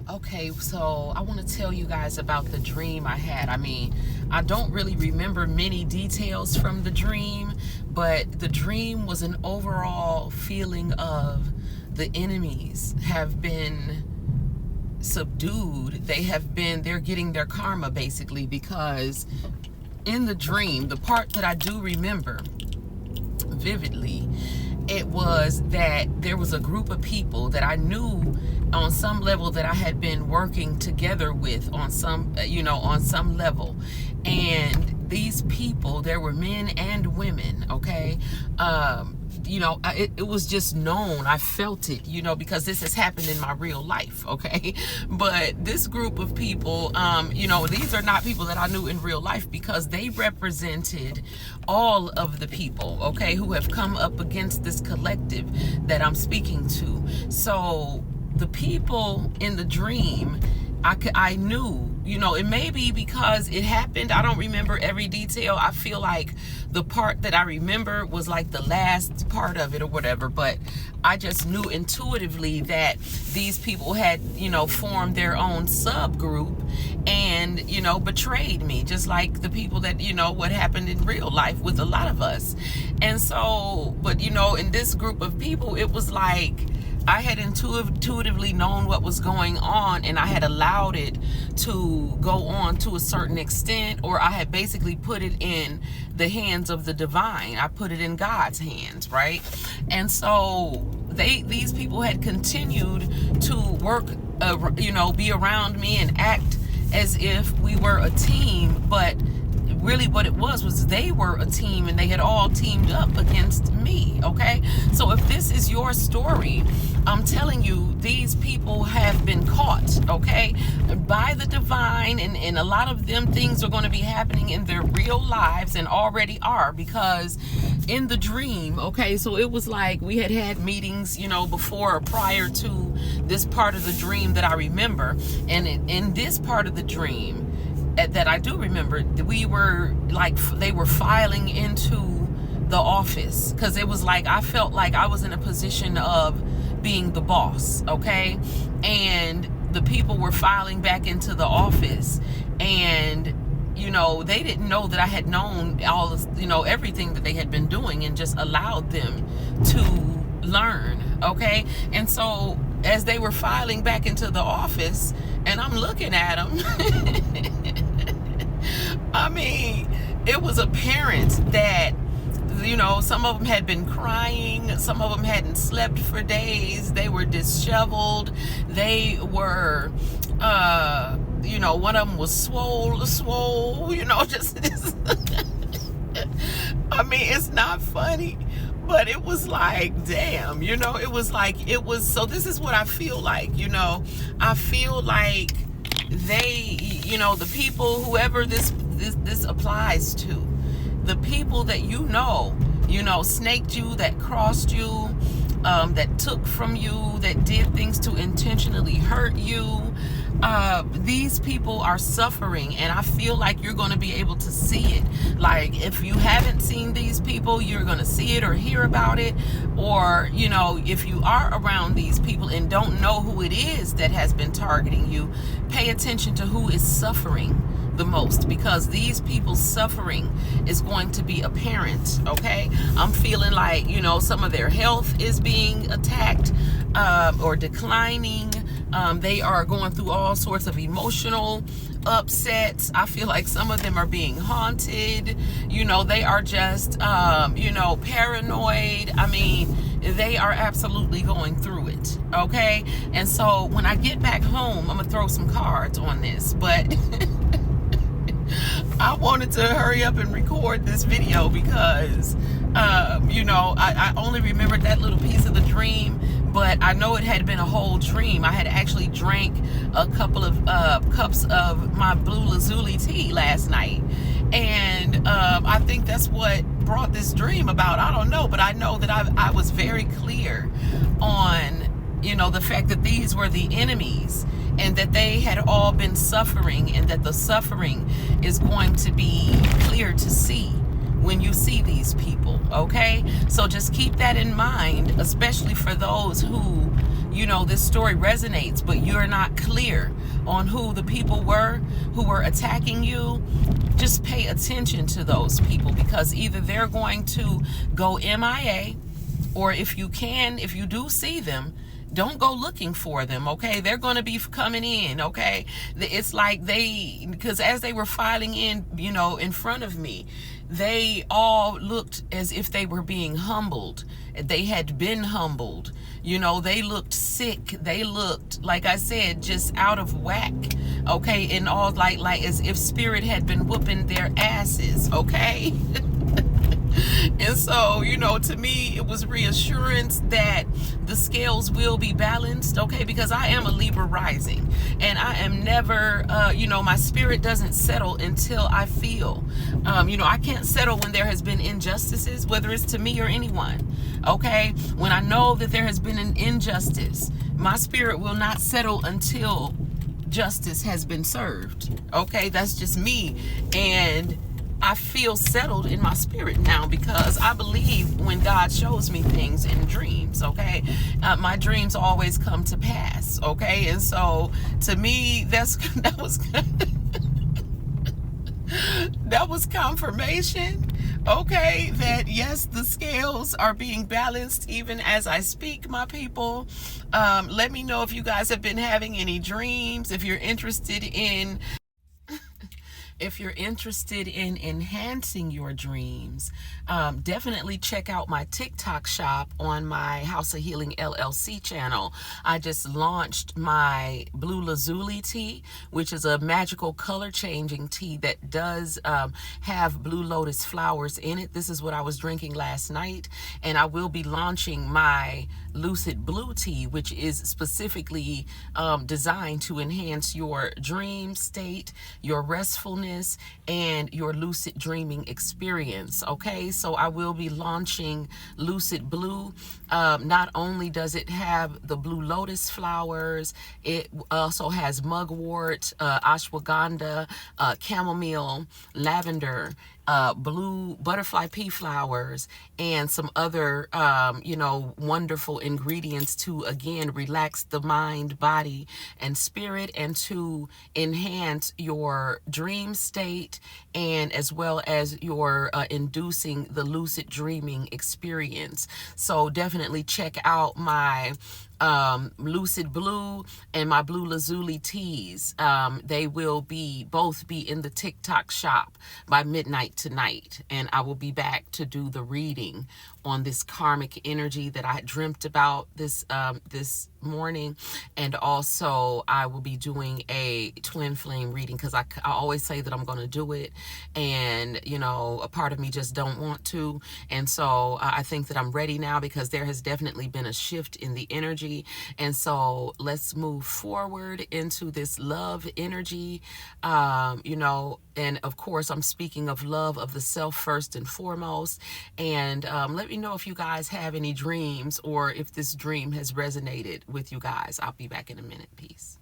Okay, so I want to tell you guys about the dream I had. I mean, I don't really remember many details from the dream, but the dream was an overall feeling of the enemies have been subdued. They're getting their karma basically, because in the dream, the part that I do remember vividly, it was that there was a group of people that I knew on some level that I had been working together with on some, on some level. And these people, there were men and women, okay? It was just known. I felt it, because this has happened in my real life, okay? But this group of people, these are not people that I knew in real life, because they represented all of the people, okay, who have come up against this collective that I'm speaking to. So the people in the dream, I knew, it may be because it happened. I don't remember every detail. I feel like the part that I remember was like the last part of it or whatever, but I just knew intuitively that these people had, formed their own subgroup and, betrayed me, just like the people that, what happened in real life with a lot of us. And so, but, in this group of people, it was like I had intuitively known what was going on, and I had allowed it to go on to a certain extent, or I had basically put it in the hands of the divine. I put it in God's hands, right? And so these people had continued to work, be around me and act as if we were a team, but really what it was they were a team, and they had all teamed up against me, okay? So if this is your story, I'm telling you, these people have been caught, okay, by the divine, and a lot of them things are going to be happening in their real lives, and already are, because in the dream, okay, so it was like we had meetings, before or prior to this part of the dream that I remember. And in this part of the dream that I do remember, we were like, they were filing into the office, because it was like I felt like I was in a position of being the boss, okay? And the people were filing back into the office, and they didn't know that I had known all this, everything that they had been doing, and just allowed them to learn, okay? And so as they were filing back into the office, and I'm looking at them, I mean, it was apparent that, some of them had been crying. Some of them hadn't slept for days. They were disheveled. They were, one of them was swole, just this. I mean, it's not funny, but it was like, damn, it was like, so this is what I feel like, I feel like they, the people, whoever this applies to, the people that snaked you, that crossed you, that took from you, that did things to intentionally hurt you, these people are suffering, and I feel like you're going to be able to see it. Like, if you haven't seen these people, you're going to see it or hear about it, or if you are around these people and don't know who it is that has been targeting you, pay attention to who is suffering the most, because these people's suffering is going to be apparent, okay? I'm feeling like, some of their health is being attacked, or declining. They are going through all sorts of emotional upsets. I feel like some of them are being haunted. They are just, paranoid. I mean, they are absolutely going through it, okay? And so when I get back home, I'm gonna throw some cards on this, but I wanted to hurry up and record this video because, I only remembered that little piece of the dream, but I know it had been a whole dream. I had actually drank a couple of cups of my blue lazuli tea last night, and I think that's what brought this dream about. I don't know, but I know that I was very clear on, the fact that these were the enemies, and that they had all been suffering, and that the suffering is going to be clear to see when you see these people, okay? So just keep that in mind, especially for those who, this story resonates, but you're not clear on who the people were who were attacking you, just pay attention to those people, because either they're going to go MIA, or if you do see them, don't go looking for them, okay? They're going to be coming in, okay? It's like because as they were filing in, in front of me, they all looked as if they were being humbled. They had been humbled. They looked sick. They looked, like I said, just out of whack, okay? And all like as if spirit had been whooping their asses, okay? And so, to me, it was reassurance that the scales will be balanced, okay? Because I am a Libra rising, and I am never, my spirit doesn't settle until I feel, I can't settle when there has been injustices, whether it's to me or anyone, okay? When I know that there has been an injustice, my spirit will not settle until justice has been served, okay? That's just me. And I feel settled in my spirit now, because I believe when God shows me things in dreams, okay? My dreams always come to pass, okay? And so to me, that was confirmation, okay, that yes, the scales are being balanced even as I speak, my people. Let me know if you guys have been having any dreams, if you're interested in enhancing your dreams. Definitely check out my TikTok shop on my House of Healing LLC channel. I just launched my blue lazuli tea, which is a magical color changing tea that does have blue lotus flowers in it. This is what I was drinking last night. And I will be launching my lucid blue tea, which is specifically designed to enhance your dream state, your restfulness, and your lucid dreaming experience, okay? So I will be launching Lucid Blue. Not only does it have the blue lotus flowers, it also has mugwort, ashwagandha, chamomile, lavender, blue butterfly pea flowers, and some other, wonderful ingredients to, again, relax the mind, body, and spirit, and to enhance your dream state, and as well as your inducing the lucid dreaming experience. So definitely check out my Lucid Blue and my blue lazuli teas. They will both be in the TikTok shop by midnight tonight, and I will be back to do the reading on this karmic energy that I dreamt about this morning. And also I will be doing a twin flame reading, because I always say that I'm going to do it, and a part of me just don't want to. And so I think that I'm ready now, because there has definitely been a shift in the energy. And so let's move forward into this love energy, and of course I'm speaking of love of the self first and foremost. And let me know if you guys have any dreams, or if this dream has resonated with you guys. I'll be back in a minute. Peace.